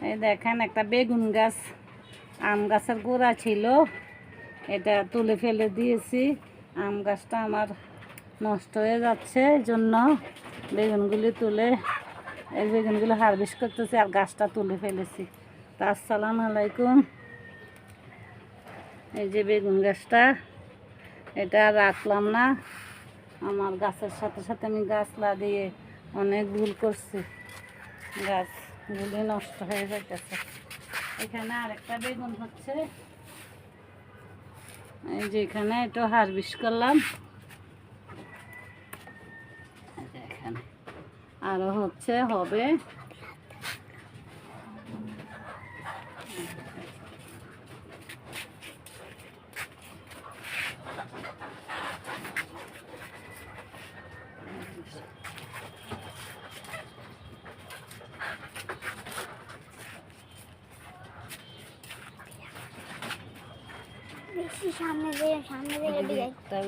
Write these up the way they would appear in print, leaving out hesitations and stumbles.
এই দেখেন একটা বেগুন গাছ, আম গাছের গোড়া ছিল, এটা তুলে ফেলে দিয়েছি। আম গাছটা আমার নষ্ট হয়ে যাচ্ছে, এই জন্য বেগুনগুলি তুলে এই বেগুনগুলো হারভেস্ট করতেছি আর গাছটা তুলে ফেলেছি। তা আসসালামু আলাইকুম। এই যে বেগুন গাছটা, এটা আর রাখলাম না। আমার গাছের সাথে সাথে আমি গাছ লাগিয়ে অনেক ভুল করছি, গাছগুলি নষ্ট হয়ে যাইতেছে। এখানে আরেকটা বেগুন হচ্ছে, এই যে এখানে এটা হারভেস্ট করলাম। এখানে আরো হচ্ছে, হবে।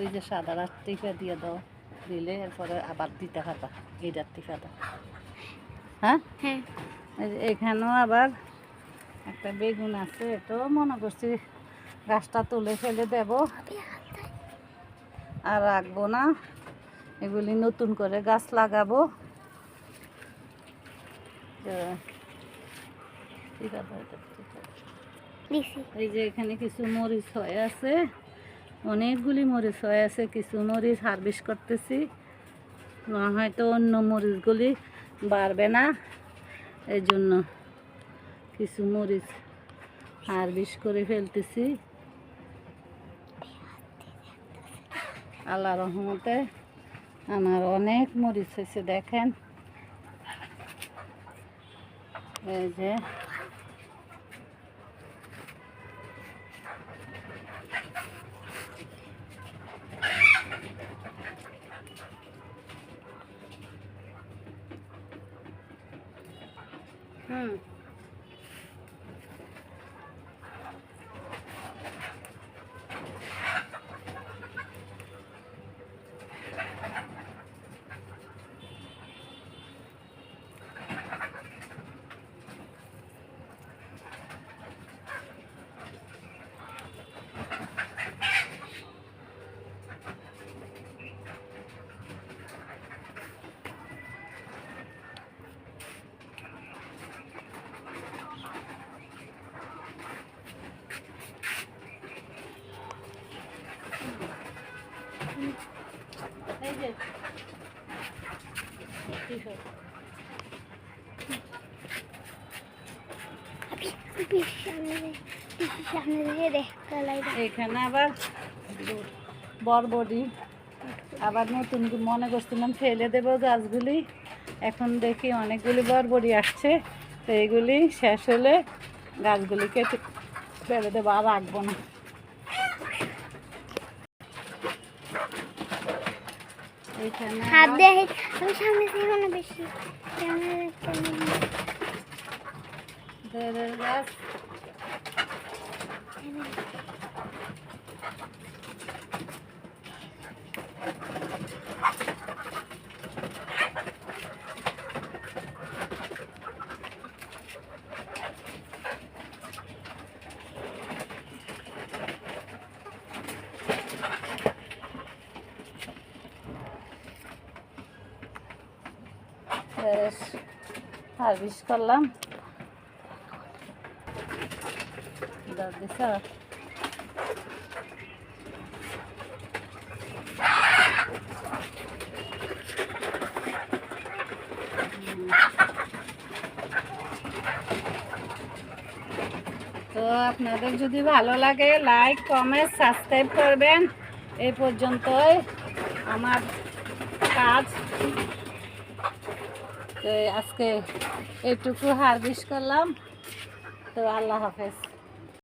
ওই যে সাদা টিপা দিয়ে দাও, দিলে এরপরে আবার দিতে হবে এইটার টিপা দাও। হ্যাঁ হ্যাঁ, এখানেও আবার একটা বেগুন আছে, এটাও মনে করছি গাছটা তুলে ফেলে দেব, আর রাখবো না, এগুলি নতুন করে গাছ লাগাবো। এই যে এখানে কিছু মরিচ হয়ে আছে, অনেকগুলি মরিচ হয়ে আছে, কিছু মরিচ হারভেস্ট করতেছি, না হয়তো অন্য মরিচগুলি বাড়বে না, এই জন্য কিছু মরিচ হারভেস্ট করে ফেলতেছি। আল্লাহর রহমতে আমার অনেক মরিচ হয়েছে, দেখেন। এই যে এই যে এখানে আবার বরবটি, আবার নতুন মনে করছিলাম ফেলে দেবো গাছগুলি, এখন দেখি অনেকগুলি বরবটি আসছে, তো এইগুলি শেষ হলে গাছগুলি কেটে ফেলে দেবো, আর রাখবো না। এইখানে গাছ, হারভেস্ট করলাম। তো আপনাদের যদি ভালো লাগে লাইক কমেন্ট সাবস্ক্রাইব করবেন। এই পর্যন্তই আমার কাজ, তো আজকে এইটুকু হারভেস্ট করলাম। তো আল্লাহ হাফেজ।